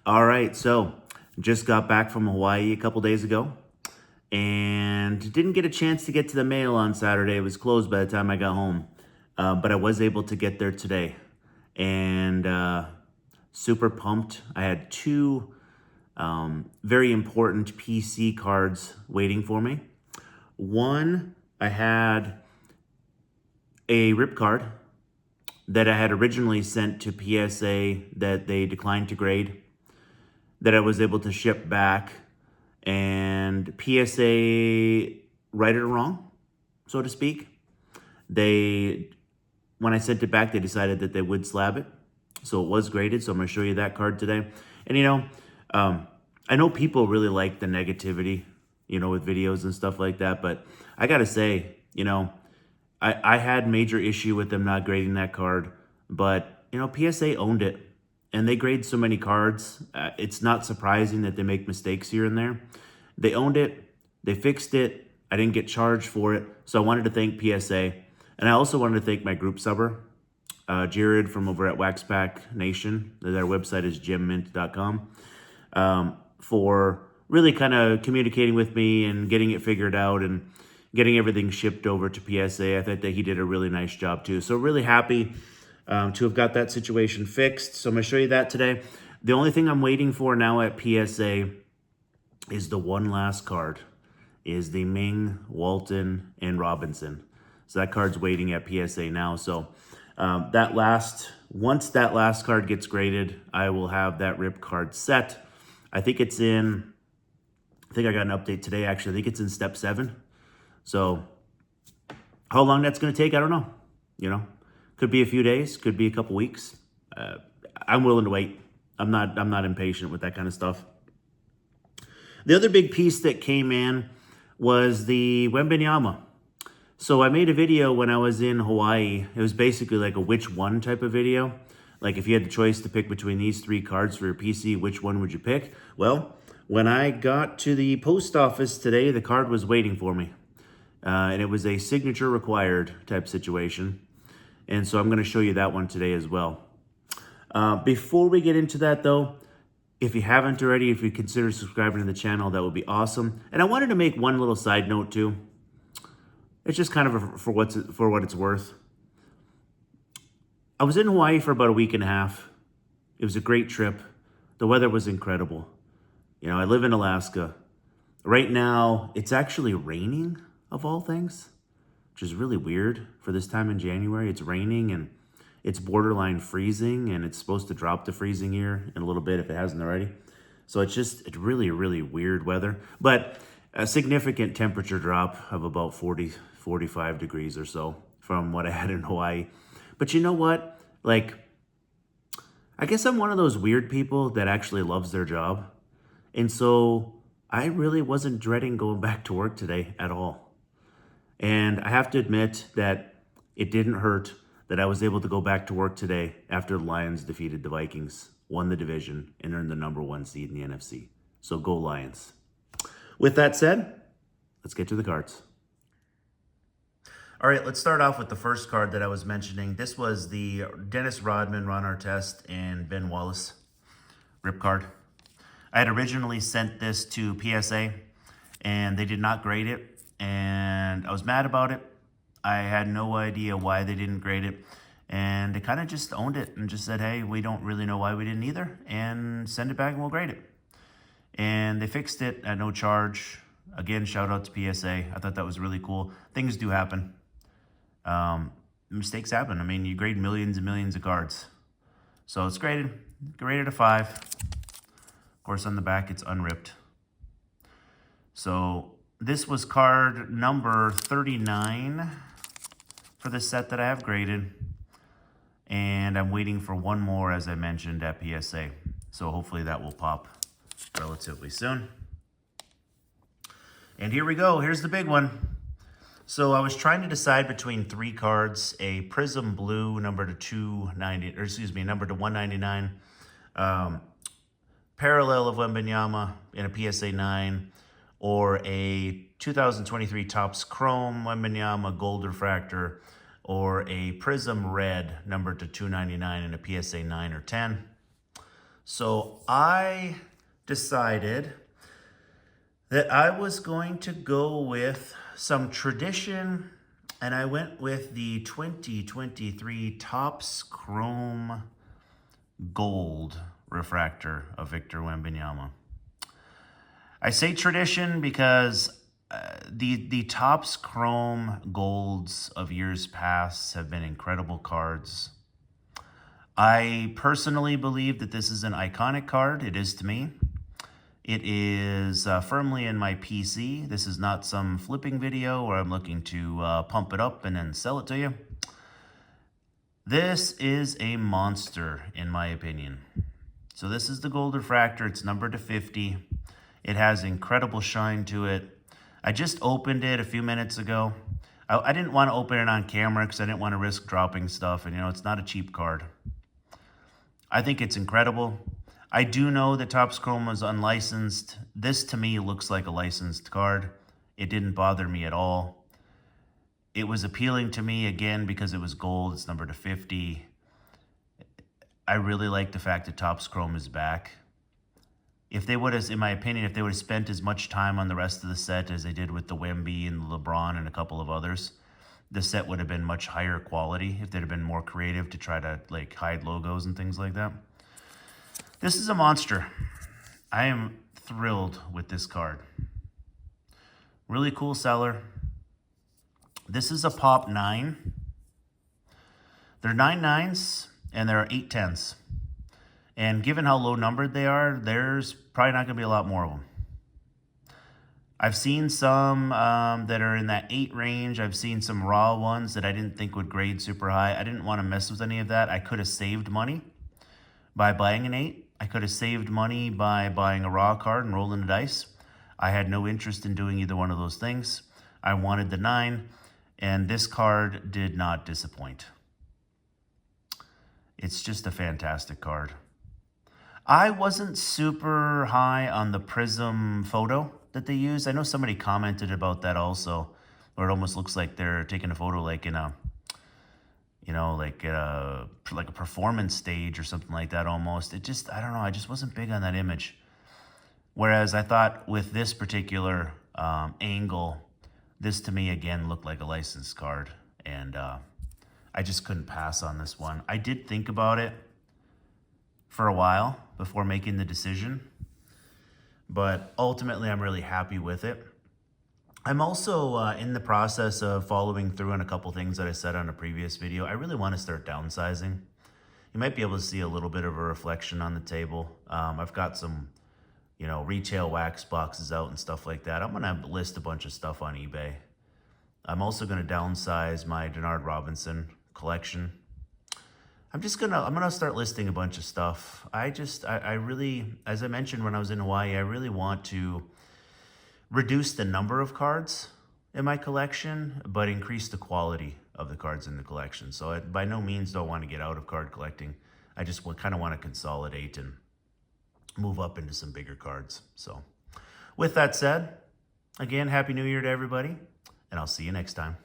All right, so just got back from Hawaii a couple days ago and didn't get a chance to get to the mail on Saturday. It was closed by the time I got home, but I was able to get there today and super pumped. I had two very important PC cards waiting for me. One, I had a rip card that I had originally sent to PSA that they declined to grade, that I was able to ship back, and PSA right or wrong, so to speak. They, when I sent it back, they decided that they would slab it. So it was graded. So I'm going to show you that card today. And I know people really like the negativity, with videos and stuff like that. But I got to say, I had major issue with them not grading that card. But, PSA owned it. And they grade so many cards. It's not surprising that they make mistakes here and there. They owned it. They fixed it. I didn't get charged for it. So I wanted to thank PSA. And I also wanted to thank my group subber, Jared from over at Waxpack Nation. Their website is gemmint.com, for really kind of communicating with me and getting it figured out and getting everything shipped over to PSA. I thought that he did a really nice job too. So really happy to have got that situation fixed. So I'm going to show you that today. The only thing I'm waiting for now at PSA is the one last card, is the Ming, Walton, and Robinson. So that card's waiting at PSA now. So once that last card gets graded, I will have that rip card set. I think I got an update today, actually. I think it's in step 7. So how long that's going to take, I don't know. Could be a few days, could be a couple weeks. I'm willing to wait. I'm not impatient with that kind of stuff. The other big piece that came in was the Wembanyama. So I made a video when I was in Hawaii. It was basically like a which one type of video. Like if you had the choice to pick between these 3 cards for your PC, which one would you pick? Well, when I got to the post office today, the card was waiting for me. And it was a signature required type situation. And so I'm going to show you that one today as well. Before we get into that though, if you haven't already, if you consider subscribing to the channel, that would be awesome. And I wanted to make one little side note too. It's just kind of for what it's worth. I was in Hawaii for about a week and a half. It was a great trip. The weather was incredible. I live in Alaska. Right now, it's actually raining, of all things, which is really weird for this time in January. It's raining and it's borderline freezing, and it's supposed to drop to freezing here in a little bit if it hasn't already. So it's really, really weird weather. But a significant temperature drop of about 40, 45 degrees or so from what I had in Hawaii. But you know what? I guess I'm one of those weird people that actually loves their job. And so I really wasn't dreading going back to work today at all. And I have to admit that it didn't hurt that I was able to go back to work today after the Lions defeated the Vikings, won the division, and earned the #1 seed in the NFC. So go Lions. With that said, let's get to the cards. All right, let's start off with the first card that I was mentioning. This was the Dennis Rodman, Ron Artest, and Ben Wallace rip card. I had originally sent this to PSA, and they did not grade it, and I was mad about it. I had no idea why they didn't grade it, and they kind of just owned it and just said, hey, we don't really know why we didn't either, and send it back and we'll grade it. And they fixed it at no charge. Again, shout out to PSA. I thought that was really cool. Things do happen. Mistakes happen. I mean, you grade millions and millions of cards. So it's graded a 5. Of course, on the back, it's unripped. So this was card number 39 for the set that I have graded. And I'm waiting for one more, as I mentioned, at PSA. So hopefully that will pop relatively soon. And here we go. Here's the big one. So I was trying to decide between 3 cards: a Prism Blue number to 199, parallel of Wembanyama in a PSA 9, or a 2023 Topps Chrome Wembanyama Gold Refractor, or a Prism Red number to 299 in a PSA 9 or 10. So I decided that I was going to go with some tradition, and I went with the 2023 Topps Chrome Gold refractor of Victor Wembanyama. I say tradition because the Topps Chrome Golds of years past have been incredible cards. I personally believe that this is an iconic card. It is to me. It is firmly in my PC. This is not some flipping video where I'm looking to pump it up and then sell it to you. This is a monster, in my opinion. So this is the gold refractor. It's numbered to 50. It has incredible shine to it. I just opened it a few minutes ago. I didn't want to open it on camera because I didn't want to risk dropping stuff. And, it's not a cheap card. I think it's incredible. I do know that Topps Chrome was unlicensed. This, to me, looks like a licensed card. It didn't bother me at all. It was appealing to me, again, because it was gold. It's numbered to 50. I really like the fact that Topps Chrome is back. If they would have, in my opinion, if they would have spent as much time on the rest of the set as they did with the Wemby and the LeBron and a couple of others, the set would have been much higher quality if they'd have been more creative to try to hide logos and things like that. This is a monster. I am thrilled with this card. Really cool seller. This is a pop 9. There are 9 9s and there are 8 10s. And given how low numbered they are, there's probably not going to be a lot more of them. I've seen some that are in that 8 range. I've seen some raw ones that I didn't think would grade super high. I didn't want to mess with any of that. I could have saved money by buying an 8. I could have saved money by buying a raw card and rolling the dice. I had no interest in doing either one of those things. I wanted the 9, and this card did not disappoint. It's just a fantastic card. I wasn't super high on the Prism photo that they used. I know somebody commented about that also, where it almost looks like they're taking a photo like in a, like a performance stage or something like that almost. I don't know, I just wasn't big on that image. Whereas I thought with this particular angle, this to me again looked like a licensed card, and I just couldn't pass on this one. I did think about it for a while before making the decision, but ultimately I'm really happy with it. I'm also in the process of following through on a couple things that I said on a previous video. I really want to start downsizing. You might be able to see a little bit of a reflection on the table. I've got some, retail wax boxes out and stuff like that. I'm gonna list a bunch of stuff on eBay. I'm also gonna downsize my Denard Robinson collection. I'm gonna start listing a bunch of stuff. I really, as I mentioned when I was in Hawaii, I really want to reduce the number of cards in my collection, but increase the quality of the cards in the collection. So I by no means don't want to get out of card collecting. I just kind of want to consolidate and move up into some bigger cards. So with that said, again, Happy New Year to everybody, and I'll see you next time.